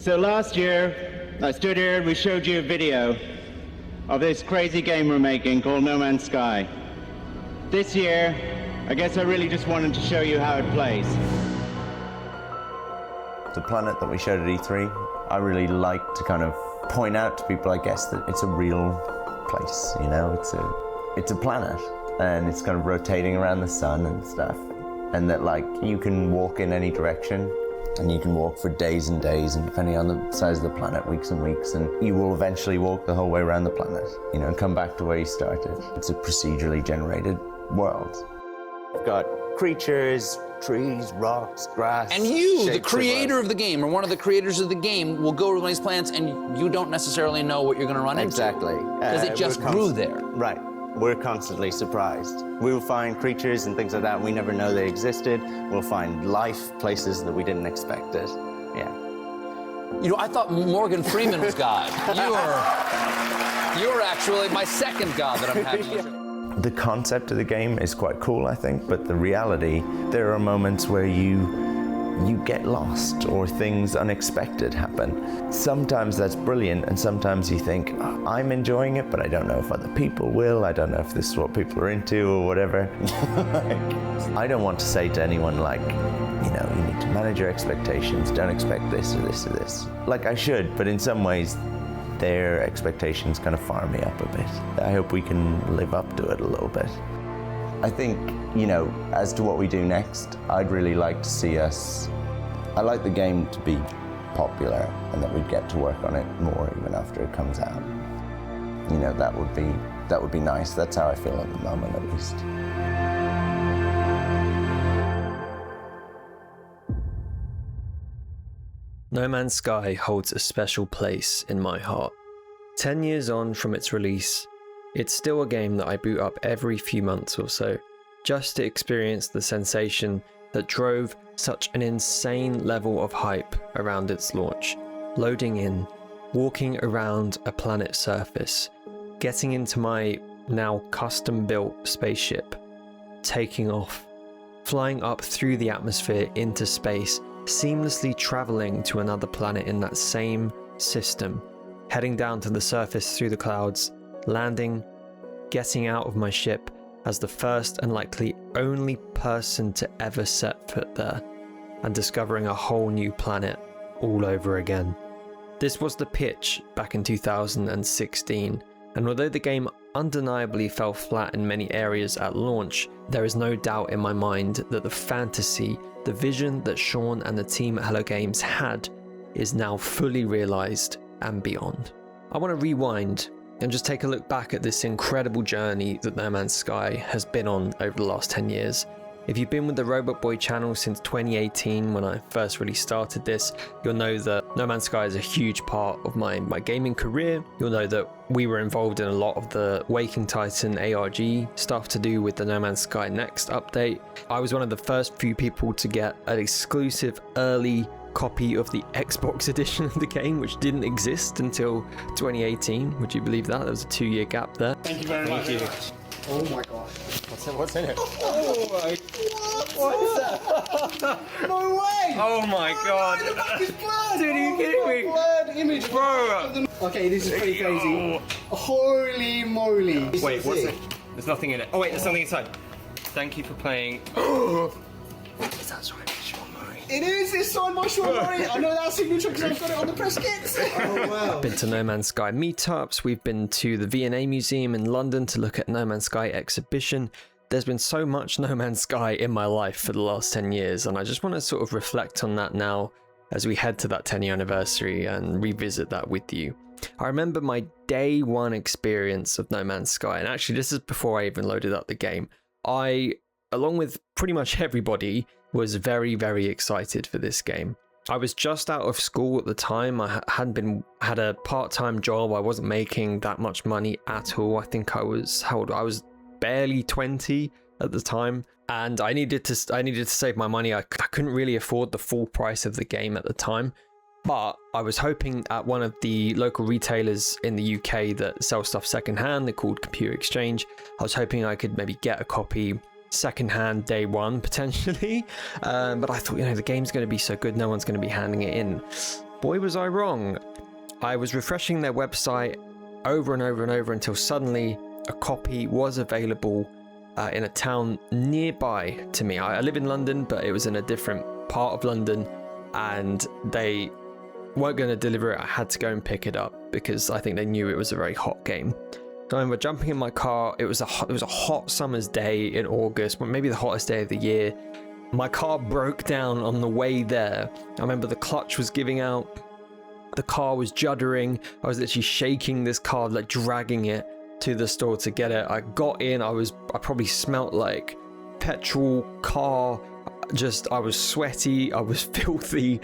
So last year, I stood here and we showed you a video of this crazy game we're making called No Man's Sky. This year, I guess I really just wanted to show you how it plays. The planet that we showed at E3, I really like to kind of point out to people, I guess, that it's a real place, you know? It's a planet, and it's kind of rotating around the sun and stuff. And that, like, you can walk in any direction, and you can walk for days and days, and depending on the size of the planet, weeks and weeks, and you will eventually walk the whole way around the planet, you know, and come back to where you started. It's a procedurally generated world. We've got creatures, trees, rocks, grass. And you, the creator of the game, or one of the creators of the game, will go to one of these planets and you don't necessarily know what you're going to run into. Exactly. Because it just grew there. Right. We're constantly surprised. We'll find creatures and things like that, and we never know they existed. We'll find life, places that we didn't expect it. Yeah. You know, I thought Morgan Freeman was God. You're actually my second God that I'm having. The concept of the game is quite cool, I think, but the reality, there are moments where you get lost or things unexpected happen. Sometimes that's brilliant, and sometimes you think, oh, I'm enjoying it, but I don't know if other people will. I don't know if this is what people are into or whatever. I don't want to say to anyone, like, you know, you need to manage your expectations. Don't expect this or this or this. Like, I should, but in some ways, their expectations kind of fire me up a bit. I hope we can live up to it a little bit. I think, you know, as to what we do next, I'd really like to see us, I'd like the game to be popular and that we'd get to work on it more even after it comes out. You know, that would be nice. That's how I feel at the moment, at least. No Man's Sky holds a special place in my heart. 10 years on from its release, it's still a game that I boot up every few months or so, just to experience the sensation that drove such an insane level of hype around its launch. Loading in, walking around a planet's surface, getting into my now custom-built spaceship, taking off, flying up through the atmosphere into space, seamlessly traveling to another planet in that same system, heading down to the surface through the clouds, landing, getting out of my ship as the first and likely only person to ever set foot there, and discovering a whole new planet all over again. This was the pitch back in 2016, and although the game undeniably fell flat in many areas at launch, there is no doubt in my mind that the fantasy, the vision that Sean and the team at Hello Games had, is now fully realized and beyond. I want to rewind and just take a look back at this incredible journey that No Man's Sky has been on over the last 10 years. If you've been with the ROBOTBOY channel since 2018, when I first really started this, you'll know that No Man's Sky is a huge part of my gaming career. You'll know that we were involved in a lot of the Waking Titan ARG stuff to do with the No Man's Sky Next update. I was one of the first few people to get an exclusive early copy of the Xbox edition of the game, which didn't exist until 2018. Would you believe that? There was a 2-year gap there. Thank you very much. Thank you. Oh my gosh. What's in it? Oh my. What is that? No way! Oh my god. The back is blurred! Dude, are you kidding me? Blurred image, Bro. Okay, this is pretty crazy. Holy moly. Wait, what's it? There's nothing in it. Oh wait, there's something inside. Thank you for playing. Is that sorry, Sean Murray? It is! It's signed by Sean Murray! I know that signature because I've got it on the press kits! Oh wow. Been to No Man's Sky meetups, we've been to the V&A Museum in London to look at No Man's Sky exhibition. There's been so much No Man's Sky in my life for the last 10 years, and I just want to sort of reflect on that now as we head to that 10-year anniversary and revisit that with you. I remember my day one experience of No Man's Sky, and actually this is before I even loaded up the game. I, along with pretty much everybody, was very, very excited for this game. I was just out of school at the time. I had a part-time job. I wasn't making that much money at all. I think I was, how old? I was barely 20 at the time, and I needed to save my money. I couldn't really afford the full price of the game at the time, but I was hoping at one of the local retailers in the UK that sell stuff secondhand. They're called Computer Exchange. I was hoping I could maybe get a copy secondhand day one potentially, but I thought, you know, the game's going to be so good, no one's going to be handing it in. boy was I wrong. I was refreshing their website over and over and over until suddenly a copy was available in a town nearby to me. I live in London, but it was in a different part of London, and they weren't going to deliver it. I had to go and pick it up because I think they knew it was a very hot game. I remember jumping in my car. It was a hot summer's day in August, maybe the hottest day of the year. My car broke down on the way there. I remember the clutch was giving out. The car was juddering. I was literally shaking this car, like dragging it to the store to get it. I got in. I probably smelt like petrol, car. I was sweaty. I was filthy.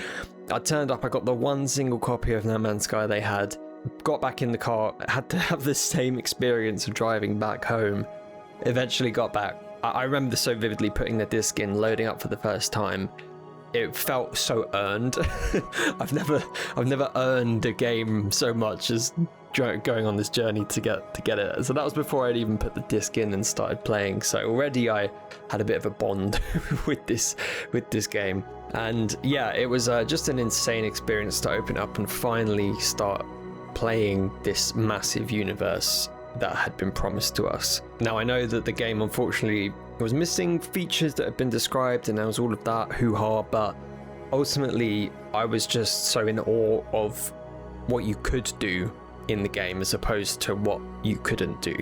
I turned up. I got the one single copy of No Man's Sky they had. Got back in the car, had to have the same experience of driving back home. Eventually got back. I remember this so vividly, putting the disc in, loading up for the first time. It felt so earned. I've never earned a game so much as going on this journey to get it. So that was before I'd even put the disc in and started playing. So already I had a bit of a bond with this game. And yeah, it was just an insane experience to open up and finally start playing this massive universe that had been promised to us. Now I know that the game unfortunately was missing features that had been described, and there was all of that hoo-ha, but ultimately I was just so in awe of what you could do in the game as opposed to what you couldn't do.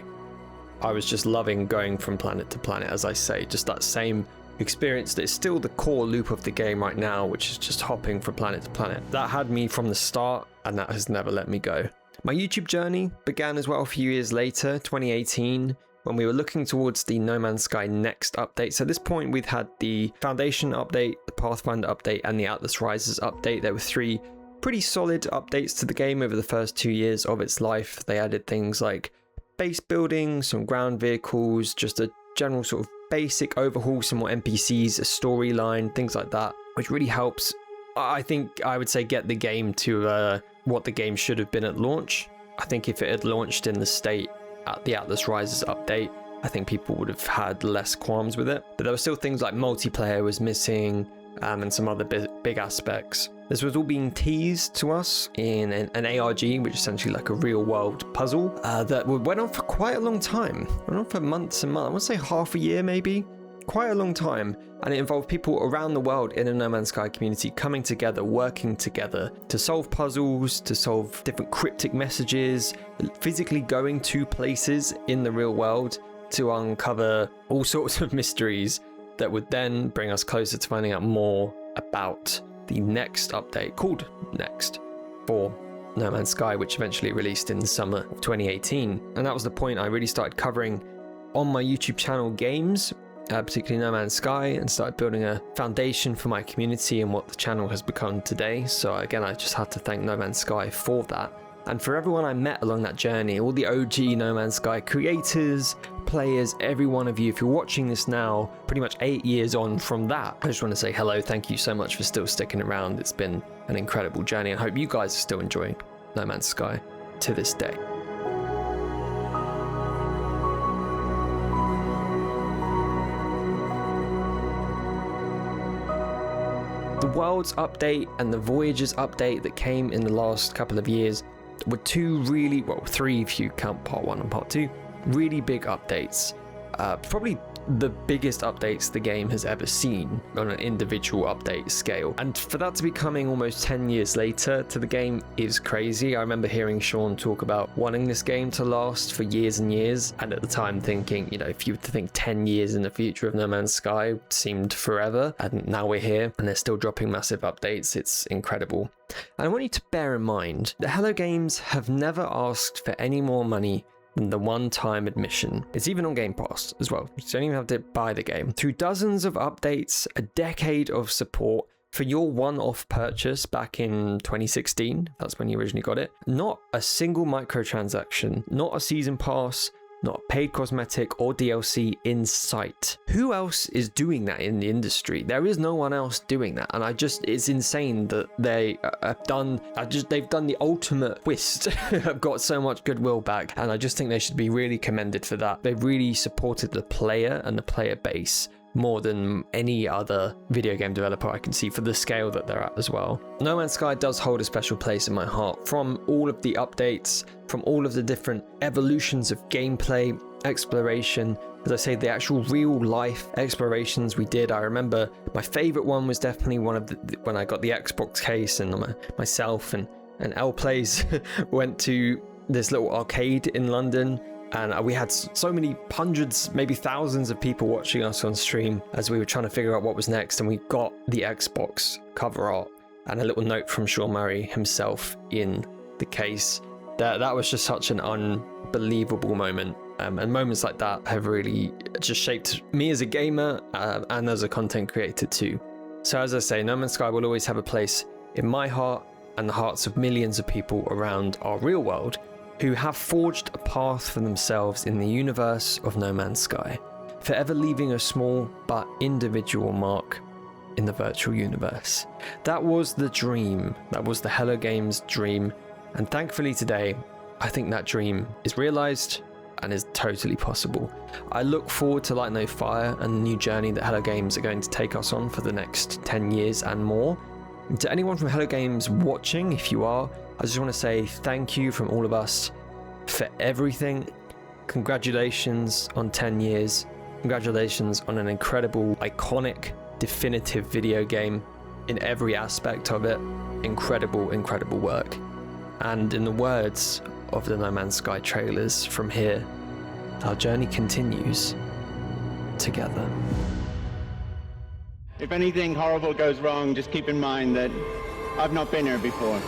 I was just loving going from planet to planet, as I say, just that same experience that is still the core loop of the game right now, which is just hopping from planet to planet. That had me from the start, and that has never let me go. My YouTube journey began as well a few years later, 2018, when we were looking towards the No Man's Sky Next update. So at this point, we'd had the Foundation update, the Pathfinder update, and the Atlas Rises update. There were 3 pretty solid updates to the game over the first 2 years of its life. They added things like base building, some ground vehicles, just a general sort of basic overhaul, some more NPCs, a storyline, things like that, which really helps, I think I would say, get the game to what the game should have been at launch. I think if it had launched in the state at the Atlas Rises update, I think people would have had less qualms with it. But there were still things like multiplayer was missing, and some other big aspects. This was all being teased to us in an ARG, which is essentially like a real world puzzle that went on for quite a long time. Went on for months and months. I want to say half a year maybe. Quite a long time. And it involved people around the world in a No Man's Sky community coming together, working together to solve puzzles, to solve different cryptic messages, physically going to places in the real world to uncover all sorts of mysteries that would then bring us closer to finding out more about the next update, called Next, for No Man's Sky, which eventually released in the summer of 2018. And that was the point I really started covering on my YouTube channel games, particularly No Man's Sky, and started building a foundation for my community and what the channel has become today. So again, I just had to thank No Man's Sky for that. And for everyone I met along that journey, all the OG No Man's Sky creators, players, every one of you, if you're watching this now, pretty much 8 years on from that, I just want to say hello, thank you so much for still sticking around. It's been an incredible journey, and I hope you guys are still enjoying No Man's Sky to this day. The Worlds update and the Voyages update that came in the last couple of years were 3 if you count part 1 and part 2, really big updates. Probably the biggest updates the game has ever seen on an individual update scale. And for that to be coming almost 10 years later to the game is crazy. I remember hearing Sean talk about wanting this game to last for years and years, and at the time thinking, you know, if you were to think 10 years in the future of No Man's Sky seemed forever, and now we're here and they're still dropping massive updates. It's incredible. And I want you to bear in mind that Hello Games have never asked for any more money than the one-time admission. It's even on Game Pass as well. You don't even have to buy the game. Through dozens of updates, a decade of support, for your one-off purchase back in 2016, that's when you originally got it, not a single microtransaction, not a season pass, not a paid cosmetic or DLC in sight. Who else is doing that in the industry? There is no one else doing that, and it's insane that they have done. They've done the ultimate twist. Have got so much goodwill back, and I just think they should be really commended for that. They've really supported the player and the player base more than any other video game developer I can see for the scale that they're at as well. No Man's Sky does hold a special place in my heart. From all of the updates, from all of the different evolutions of gameplay, exploration, as I say, the actual real life explorations we did. I remember my favorite one was definitely one of when I got the Xbox case, and myself and L Plays went to this little arcade in London, and we had so many hundreds, maybe thousands of people watching us on stream as we were trying to figure out what was next, and we got the Xbox cover art and a little note from Sean Murray himself in the case. That was just such an unbelievable moment. And moments like that have really just shaped me as a gamer and as a content creator too. So as I say, No Man's Sky will always have a place in my heart and the hearts of millions of people around our real world who have forged a path for themselves in the universe of No Man's Sky, forever leaving a small but individual mark in the virtual universe. That was the dream. That was the Hello Games dream. And thankfully today, I think that dream is realized and is totally possible. I look forward to Light No Fire and the new journey that Hello Games are going to take us on for the next 10 years and more. And to anyone from Hello Games watching, if you are, I just want to say thank you from all of us for everything. Congratulations on 10 years. Congratulations on an incredible, iconic, definitive video game in every aspect of it. Incredible, incredible work. And in the words of the No Man's Sky trailers, from here, our journey continues together. If anything horrible goes wrong, just keep in mind that I've not been here before.